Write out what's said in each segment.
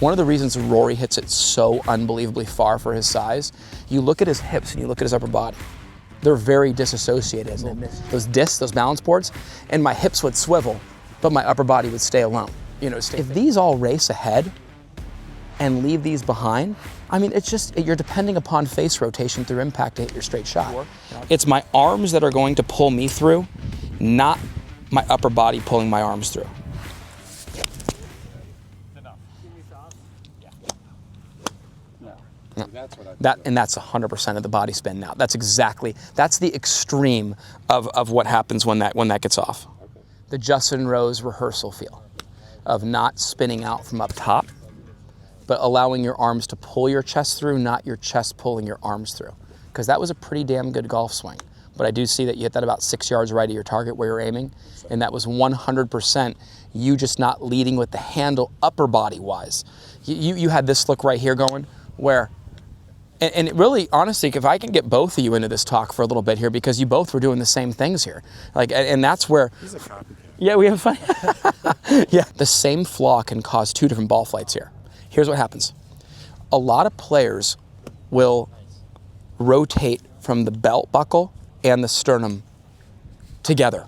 One of the reasons Rory hits it so unbelievably far for his size, you look at his hips and you look at his upper body. They're very disassociated. Those discs, those balance boards, and my hips would swivel, but my upper body would stay alone. If these all race ahead and leave these behind, I mean, it's just, you're depending upon face rotation through impact to hit your straight shot. It's my arms that are going to pull me through, not my upper body pulling my arms through. No. That's 100% of the body spin now. That's the extreme of what happens when that gets off. Okay. The Justin Rose rehearsal feel of not spinning out from up top, but allowing your arms to pull your chest through, not your chest pulling your arms through. Because that was a pretty damn good golf swing. But I do see that you hit that about 6 yards right of your target where you're aiming, and that was 100% you just not leading with the handle upper body wise. You had this look right here going where, and it really, honestly, if I can get both of you into this talk for a little bit here, because you both were doing the same things here. And that's where, he's a copycat. Yeah, we have fun. Yeah, the same flaw can cause two different ball flights here. Here's what happens. A lot of players will rotate from the belt buckle and the sternum together.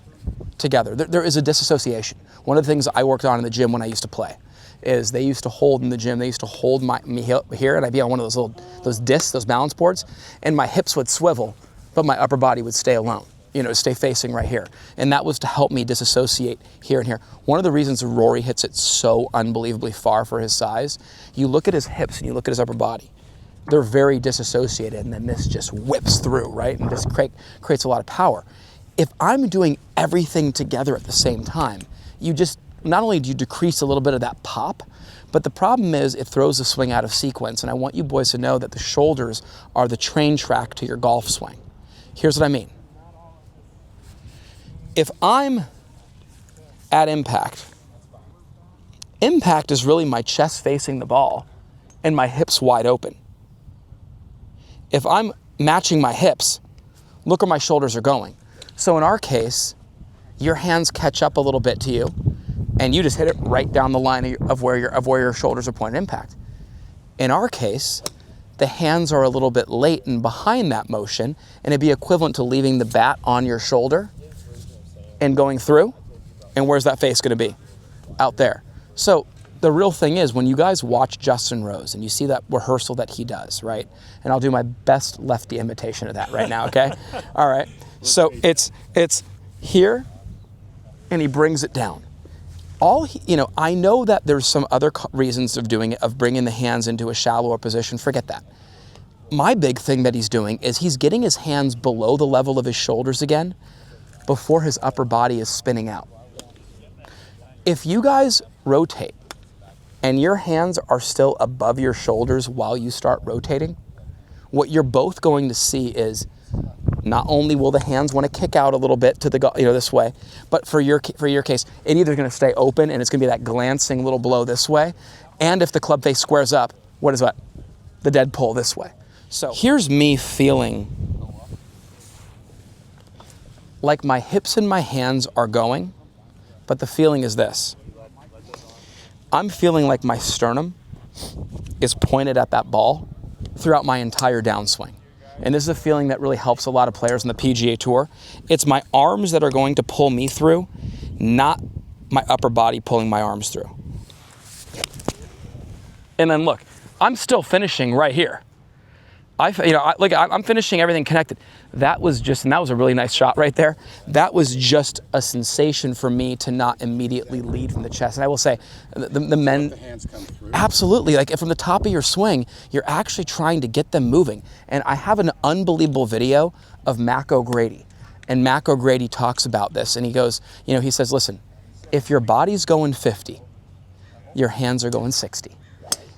There is a disassociation. One of the things I worked on in the gym when I used to play is they used to hold in the gym, they used to hold me here, and I'd be on one of those discs, those balance boards, and my hips would swivel, but my upper body would stay alone, stay facing right here. And that was to help me disassociate here and here. One of the reasons Rory hits it so unbelievably far for his size, you look at his hips and you look at his upper body. They're very disassociated, and then this just whips through, right? And just creates a lot of power. If I'm doing everything together at the same time, not only do you decrease a little bit of that pop, but the problem is it throws the swing out of sequence. And I want you boys to know that the shoulders are the train track to your golf swing. Here's what I mean. If I'm at impact is really my chest facing the ball and my hips wide open. If I'm matching my hips, look where my shoulders are going. So in our case, your hands catch up a little bit to you, and you just hit it right down the line of where your shoulders are pointing impact. In our case, the hands are a little bit late and behind that motion, and it'd be equivalent to leaving the bat on your shoulder and going through. And where's that face going to be? Out there. So the real thing is, when you guys watch Justin Rose and you see that rehearsal that he does, right? And I'll do my best lefty imitation of that right now, okay? All right. So it's here, and he brings it down. I know that there's some other reasons of doing it, of bringing the hands into a shallower position. Forget that. My big thing that he's doing is he's getting his hands below the level of his shoulders again before his upper body is spinning out. If you guys rotate and your hands are still above your shoulders while you start rotating, what you're both going to see is not only will the hands want to kick out a little bit to the this way, but for your case, it either going to stay open and it's going to be that glancing little blow this way, and if the club face squares up, what is what? The dead pull this way. So here's me feeling like my hips and my hands are going, but the feeling is this. I'm feeling like my sternum is pointed at that ball throughout my entire downswing. And this is a feeling that really helps a lot of players on the PGA Tour. It's my arms that are going to pull me through, not my upper body pulling my arms through. And then look, I'm still finishing right here. I'm finishing everything connected. That was a really nice shot right there. That was just a sensation for me to not immediately lead from the chest. And I will say, the men, the hands come through. Absolutely. Like from the top of your swing, you're actually trying to get them moving. And I have an unbelievable video of Mac O'Grady. And Mac O'Grady talks about this. And he goes, he says, listen, if your body's going 50, your hands are going 60.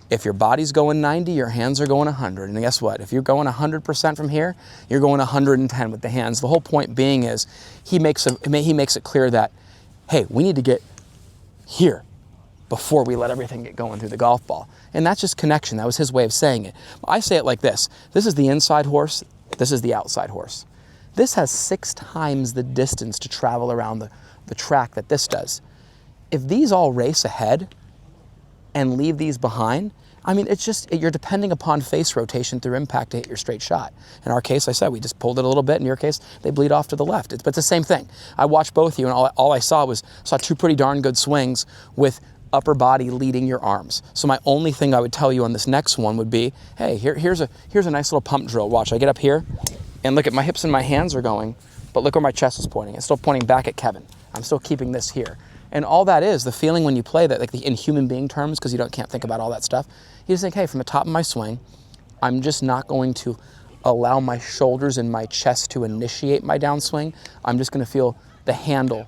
If your body's going 90, your hands are going 100. And guess what? If you're going 100% from here, you're going 110 with the hands. The whole point being is he makes it clear that, hey, we need to get here before we let everything get going through the golf ball. And that's just connection. That was his way of saying it. I say it like this. This is the inside horse. This is the outside horse. This has 6 times the distance to travel around the track that this does. If these all race ahead and leave these behind, I mean, it's just, you're depending upon face rotation through impact to hit your straight shot. In our case, I said, we just pulled it a little bit. In your case, they bleed off to the left. But it's the same thing. I watched both of you, and all I saw two pretty darn good swings with upper body leading your arms. So my only thing I would tell you on this next one would be, hey, here's a nice little pump drill. Watch, I get up here, and look at my hips and my hands are going, but look where my chest is pointing. It's still pointing back at Kevin. I'm still keeping this here. And all that is, the feeling when you play that, like in human being terms, because you can't think about all that stuff, you just think, hey, from the top of my swing, I'm just not going to allow my shoulders and my chest to initiate my downswing. I'm just going to feel the handle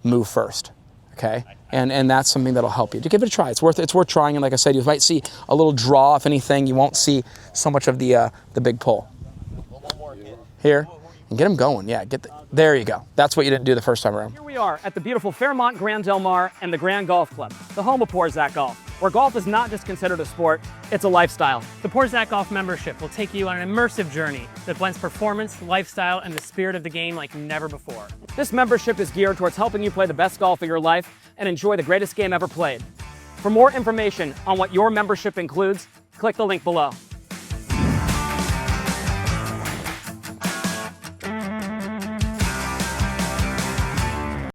move first, okay? And that's something that'll help you. To give it a try. It's worth trying, and like I said, you might see a little draw, if anything. You won't see so much of the big pull. Here. And get them going, yeah, there you go. That's what you didn't do the first time around. Here we are at the beautiful Fairmont Grand Del Mar and the Grand Golf Club, the home of Porzak Golf, where golf is not just considered a sport, it's a lifestyle. The Porzak Golf membership will take you on an immersive journey that blends performance, lifestyle, and the spirit of the game like never before. This membership is geared towards helping you play the best golf of your life and enjoy the greatest game ever played. For more information on what your membership includes, click the link below.